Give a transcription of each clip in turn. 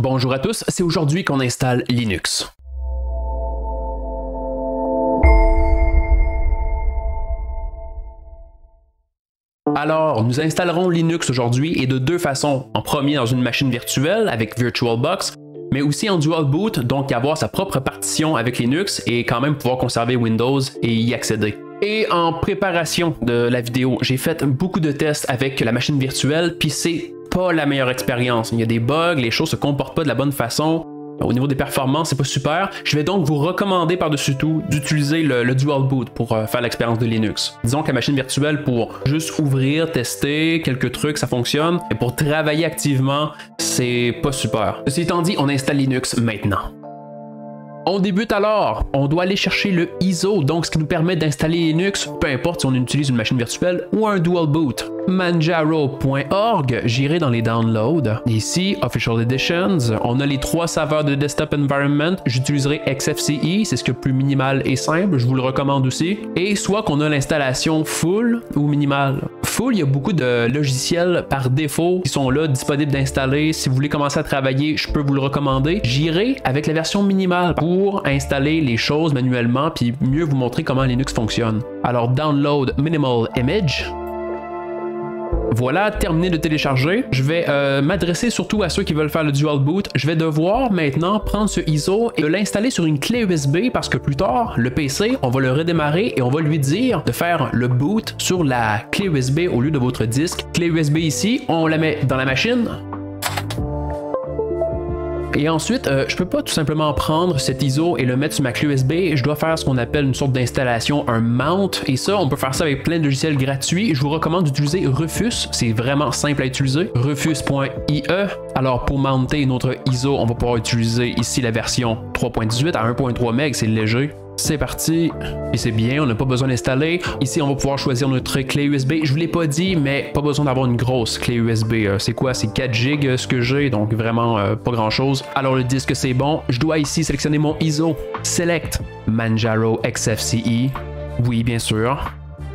Bonjour à tous, c'est aujourd'hui qu'on installe Linux. Alors, nous installerons Linux aujourd'hui et de deux façons. En premier dans une machine virtuelle avec VirtualBox, mais aussi en dual boot, donc avoir sa propre partition avec Linux et quand même pouvoir conserver Windows et y accéder. Et en préparation de la vidéo, j'ai fait beaucoup de tests avec la machine virtuelle, puis c'est pas la meilleure expérience. Il y a des bugs, les choses se comportent pas de la bonne façon. Au niveau des performances, c'est pas super. Je vais donc vous recommander par-dessus tout d'utiliser le dual boot pour faire l'expérience de Linux. Disons que la machine virtuelle, pour juste ouvrir, tester quelques trucs, ça fonctionne. Et pour travailler activement, c'est pas super. Ceci étant dit, on installe Linux maintenant. On débute alors, on doit aller chercher le ISO, donc ce qui nous permet d'installer Linux, peu importe si on utilise une machine virtuelle ou un dual boot. Manjaro.org, j'irai dans les downloads. Ici, Official Editions, on a les trois serveurs de Desktop Environment, j'utiliserai XFCE, c'est ce que plus minimal et simple, je vous le recommande aussi. Et soit qu'on a l'installation full ou minimale. Full, il y a beaucoup de logiciels par défaut qui sont là, disponibles d'installer. Si vous voulez commencer à travailler, je peux vous le recommander. J'irai avec la version minimale pour installer les choses manuellement puis mieux vous montrer comment Linux fonctionne. Alors, download minimal image. Voilà, terminé de télécharger. Je vais m'adresser surtout à ceux qui veulent faire le dual boot. Je vais devoir maintenant prendre ce ISO et l'installer sur une clé USB parce que plus tard, le PC, on va le redémarrer et on va lui dire de faire le boot sur la clé USB au lieu de votre disque. Clé USB ici, on la met dans la machine. Et ensuite, je peux pas tout simplement prendre cet ISO et le mettre sur ma clé USB. Je dois faire ce qu'on appelle une sorte d'installation, un mount. Et ça, on peut faire ça avec plein de logiciels gratuits. Je vous recommande d'utiliser Rufus. C'est vraiment simple à utiliser. Rufus.ie. Alors, pour mounter notre ISO, on va pouvoir utiliser ici la version 3.18 à 1.3 MB. C'est léger. C'est parti, et c'est bien, on n'a pas besoin d'installer. Ici, on va pouvoir choisir notre clé USB. Je vous l'ai pas dit, mais pas besoin d'avoir une grosse clé USB. C'est quoi? C'est 4 GB ce que j'ai, donc vraiment pas grand chose. Alors le disque, c'est bon. Je dois ici sélectionner mon ISO. Select Manjaro XFCE. Oui, bien sûr.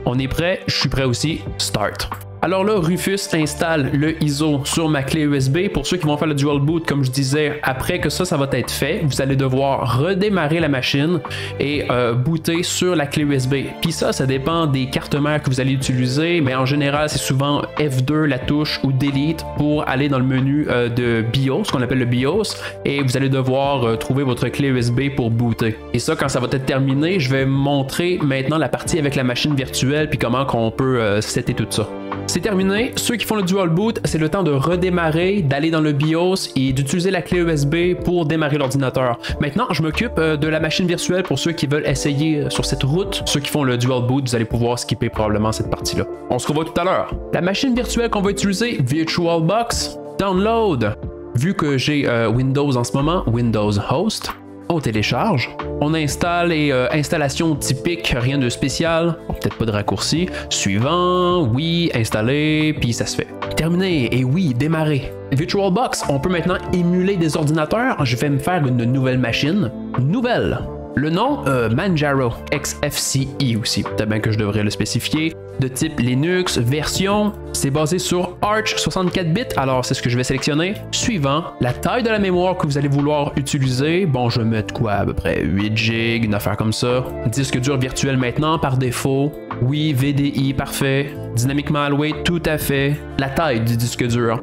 On est prêt? Je suis prêt aussi. Start. Alors là, Rufus installe le ISO sur ma clé USB. Pour ceux qui vont faire le dual boot, comme je disais, après que ça va être fait, vous allez devoir redémarrer la machine et booter sur la clé USB. Puis ça dépend des cartes mères que vous allez utiliser, mais en général, c'est souvent F2 la touche ou Delete pour aller dans le menu de BIOS, qu'on appelle le BIOS, et vous allez devoir trouver votre clé USB pour booter. Et ça, quand ça va être terminé, je vais montrer maintenant la partie avec la machine virtuelle puis comment qu'on peut setter tout ça. C'est terminé. Ceux qui font le dual boot, c'est le temps de redémarrer, d'aller dans le BIOS et d'utiliser la clé USB pour démarrer l'ordinateur. Maintenant, je m'occupe de la machine virtuelle pour ceux qui veulent essayer sur cette route. Ceux qui font le dual boot, vous allez pouvoir skipper probablement cette partie-là. On se revoit tout à l'heure. La machine virtuelle qu'on va utiliser, VirtualBox, download. Vu que j'ai Windows en ce moment, Windows Host. On télécharge, on installe et installation typique, rien de spécial, peut-être pas de raccourci. Suivant, oui, installer, puis ça se fait. Terminé, et oui, démarrer. VirtualBox, on peut maintenant émuler des ordinateurs. Je vais me faire une nouvelle machine. Nouvelle. Le nom, Manjaro XFCE aussi, peut-être bien que je devrais le spécifier. De type Linux, version, c'est basé sur Arch 64 bits, alors c'est ce que je vais sélectionner. Suivant, la taille de la mémoire que vous allez vouloir utiliser. Bon, je vais mettre quoi, à peu près 8 GB, une affaire comme ça. Disque dur virtuel maintenant, par défaut. Oui, VDI, parfait. Dynamiquement alloué, tout à fait. La taille du disque dur.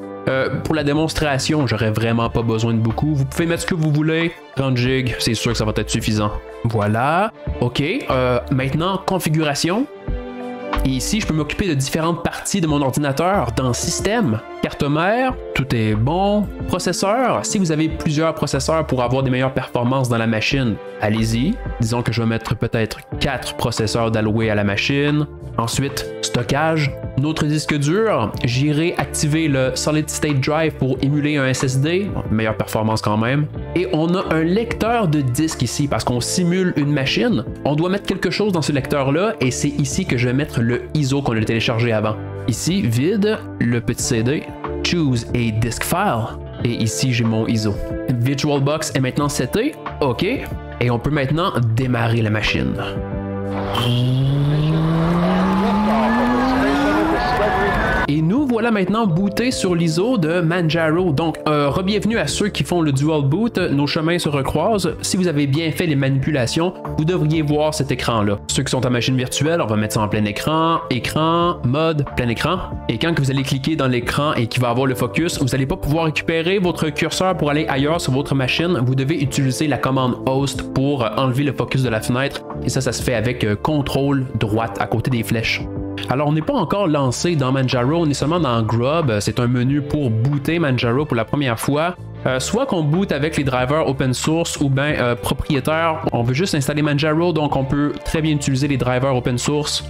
Pour la démonstration, j'aurais vraiment pas besoin de beaucoup. Vous pouvez mettre ce que vous voulez. 30 GB, c'est sûr que ça va être suffisant. Voilà. OK. Maintenant, configuration. Et ici, je peux m'occuper de différentes parties de mon ordinateur dans Système, carte mère, tout est bon. Processeur, si vous avez plusieurs processeurs pour avoir des meilleures performances dans la machine, allez-y. Disons que je vais mettre peut-être 4 processeurs d'alloués à la machine. Ensuite, stockage. Notre disque dur, j'irai activer le Solid State Drive pour émuler un SSD, meilleure performance quand même. Et on a un lecteur de disque ici parce qu'on simule une machine. On doit mettre quelque chose dans ce lecteur-là et c'est ici que je vais mettre le ISO qu'on a téléchargé avant. Ici, vide, le petit CD, choose a disk file. Et ici, j'ai mon ISO. VirtualBox est maintenant seté. OK. Et on peut maintenant démarrer la machine. Et nous voilà maintenant bootés sur l'ISO de Manjaro. Donc, re-bienvenue à ceux qui font le dual boot. Nos chemins se recroisent. Si vous avez bien fait les manipulations, vous devriez voir cet écran-là. Ceux qui sont en machine virtuelle, on va mettre ça en plein écran, mode, plein écran. Et quand vous allez cliquer dans l'écran et qu'il va avoir le focus, vous n'allez pas pouvoir récupérer votre curseur pour aller ailleurs sur votre machine. Vous devez utiliser la commande host pour enlever le focus de la fenêtre. Et ça se fait avec contrôle droite à côté des flèches. Alors, on n'est pas encore lancé dans Manjaro, on est seulement dans Grub. C'est un menu pour booter Manjaro pour la première fois. Soit qu'on boot avec les drivers open source ou bien propriétaire. On veut juste installer Manjaro, donc on peut très bien utiliser les drivers open source.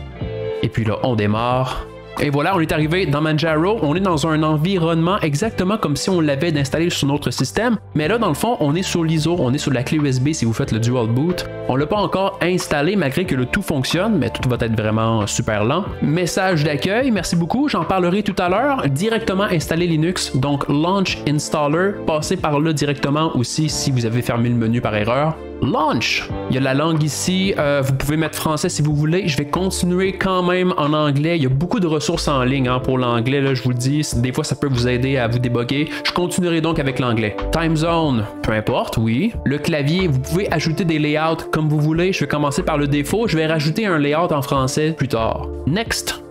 Et puis là, on démarre. Et voilà, on est arrivé dans Manjaro. On est dans un environnement exactement comme si on l'avait installé sur notre système. Mais là, dans le fond, on est sur l'ISO, on est sur la clé USB si vous faites le dual boot. On ne l'a pas encore installé malgré que le tout fonctionne, mais tout va être vraiment super lent. Message d'accueil, merci beaucoup, j'en parlerai tout à l'heure. Directement installer Linux, donc Launch Installer. Passez par là directement aussi si vous avez fermé le menu par erreur. Launch! Il y a la langue ici, vous pouvez mettre français si vous voulez. Je vais continuer quand même en anglais. Il y a beaucoup de ressources en ligne pour l'anglais, là, je vous le dis. Des fois, ça peut vous aider à vous débugger. Je continuerai donc avec l'anglais. Time zone, peu importe, oui. Le clavier, vous pouvez ajouter des layouts comme vous voulez. Je vais commencer par le défaut. Je vais rajouter un layout en français plus tard. Next!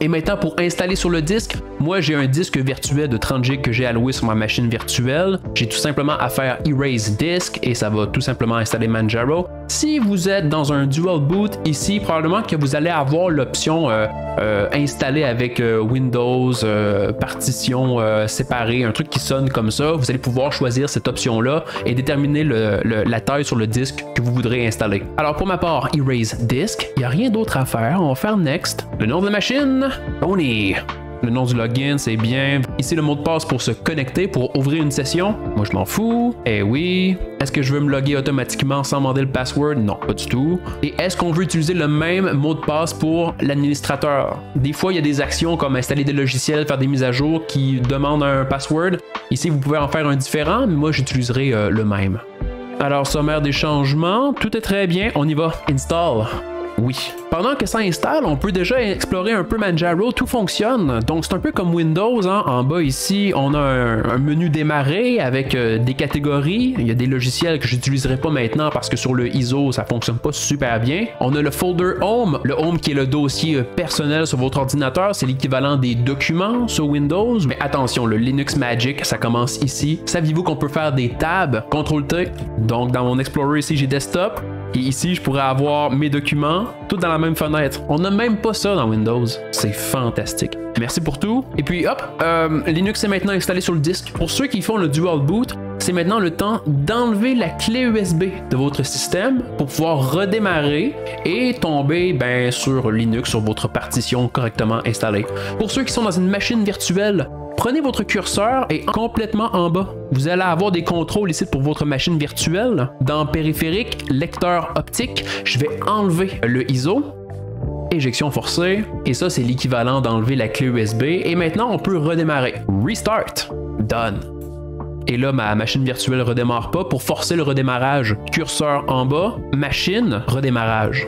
Et maintenant, pour installer sur le disque, moi j'ai un disque virtuel de 30 Go que j'ai alloué sur ma machine virtuelle. J'ai tout simplement à faire Erase Disk et ça va tout simplement installer Manjaro. Si vous êtes dans un dual boot ici, probablement que vous allez avoir l'option installer avec Windows, partition séparée, un truc qui sonne comme ça. Vous allez pouvoir choisir cette option-là et déterminer la taille sur le disque que vous voudrez installer. Alors pour ma part, Erase Disk, il n'y a rien d'autre à faire. On va faire Next. Le nom de la machine, Tony. Le nom du login, c'est bien. Ici, le mot de passe pour se connecter, pour ouvrir une session. Moi, je m'en fous. Eh oui. Est-ce que je veux me loguer automatiquement sans demander le password? Non, pas du tout. Et est-ce qu'on veut utiliser le même mot de passe pour l'administrateur? Des fois, il y a des actions comme installer des logiciels, faire des mises à jour qui demandent un password. Ici, vous pouvez en faire un différent, mais moi, j'utiliserai le même. Alors, sommaire des changements. Tout est très bien. On y va. Install. Oui. Pendant que ça installe, on peut déjà explorer un peu Manjaro, tout fonctionne. Donc c'est un peu comme Windows, hein. En bas ici, on a un menu démarrer avec des catégories. Il y a des logiciels que j'utiliserai pas maintenant parce que sur le ISO, ça fonctionne pas super bien. On a le folder Home, le Home qui est le dossier personnel sur votre ordinateur, c'est l'équivalent des documents sur Windows. Mais attention, le Linux Magic, ça commence ici. Saviez-vous qu'on peut faire des tabs? CTRL-T. Donc dans mon Explorer ici, j'ai Desktop. Et ici, je pourrais avoir mes documents, tout dans la même fenêtre. On n'a même pas ça dans Windows. C'est fantastique. Merci pour tout. Et puis hop, Linux est maintenant installé sur le disque. Pour ceux qui font le dual boot, c'est maintenant le temps d'enlever la clé USB de votre système pour pouvoir redémarrer et tomber sur Linux, sur votre partition correctement installée. Pour ceux qui sont dans une machine virtuelle, prenez votre curseur et complètement en bas, vous allez avoir des contrôles ici pour votre machine virtuelle. Dans périphérique, lecteur optique, je vais enlever le ISO. Éjection forcée. Et ça, c'est l'équivalent d'enlever la clé USB. Et maintenant, on peut redémarrer. Restart. Done. Et là, ma machine virtuelle ne redémarre pas. Pour forcer le redémarrage, curseur en bas, machine, redémarrage.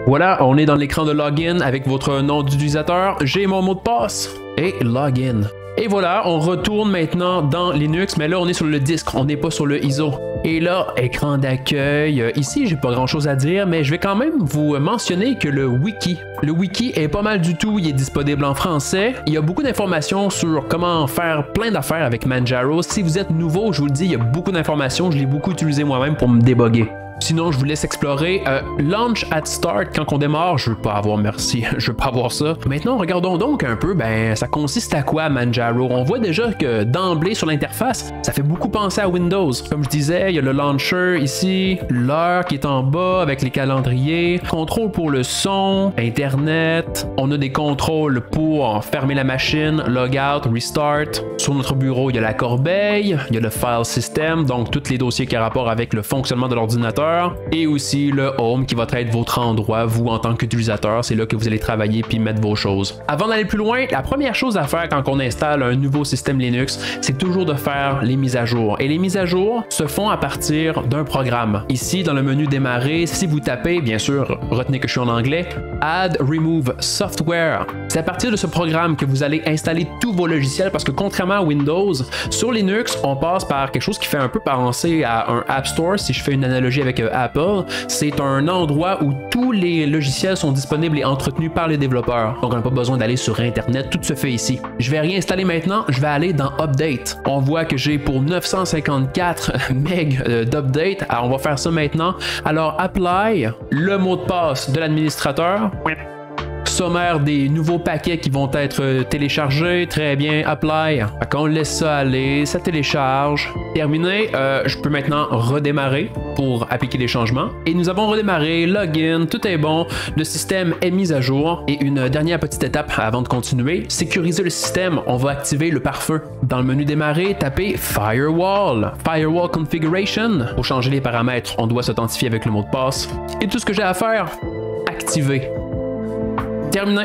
Voilà, on est dans l'écran de login avec votre nom d'utilisateur. J'ai mon mot de passe et login. Et voilà, on retourne maintenant dans Linux, mais là on est sur le disque, on n'est pas sur le ISO. Et là, écran d'accueil. Ici, j'ai pas grand chose à dire, mais je vais quand même vous mentionner que le wiki est pas mal du tout, il est disponible en français. Il y a beaucoup d'informations sur comment faire plein d'affaires avec Manjaro. Si vous êtes nouveau, je vous le dis, il y a beaucoup d'informations, je l'ai beaucoup utilisé moi-même pour me déboguer. Sinon, je vous laisse explorer. Launch at start, quand on démarre, je veux pas avoir, merci, je veux pas avoir ça. Maintenant, regardons donc un peu, ça consiste à quoi Manjaro? On voit déjà que d'emblée sur l'interface, ça fait beaucoup penser à Windows. Comme je disais, il y a le launcher ici, l'heure qui est en bas avec les calendriers, contrôle pour le son, Internet, on a des contrôles pour fermer la machine, logout, restart. Sur notre bureau, il y a la corbeille, il y a le file system, donc tous les dossiers qui ont rapport avec le fonctionnement de l'ordinateur. utilisateur et aussi le Home qui va être votre endroit, vous en tant qu'utilisateur, c'est là que vous allez travailler puis mettre vos choses. Avant d'aller plus loin, la première chose à faire quand on installe un nouveau système Linux, c'est toujours de faire les mises à jour. Et les mises à jour se font à partir d'un programme. Ici, dans le menu démarrer, si vous tapez, bien sûr, retenez que je suis en anglais, Add Remove Software. C'est à partir de ce programme que vous allez installer tous vos logiciels parce que contrairement à Windows, sur Linux, on passe par quelque chose qui fait un peu penser à un App Store. Si je fais une analogie avec Apple, c'est un endroit où tous les logiciels sont disponibles et entretenus par les développeurs. Donc on n'a pas besoin d'aller sur Internet, tout se fait ici. Je vais réinstaller maintenant, je vais aller dans Update. On voit que j'ai pour 954 MB d'update. Alors on va faire ça maintenant. Alors Apply, le mot de passe de l'administrateur. Sommaire des nouveaux paquets qui vont être téléchargés. Très bien, apply. Quand on laisse ça aller, ça télécharge. Terminé. Je peux maintenant redémarrer pour appliquer les changements. Et nous avons redémarré, login, tout est bon. Le système est mis à jour. Et une dernière petite étape avant de continuer, sécuriser le système. On va activer le pare-feu. Dans le menu démarrer, tapez Firewall. Firewall Configuration. Pour changer les paramètres, on doit s'authentifier avec le mot de passe. Et tout ce que j'ai à faire, activer. Terminé.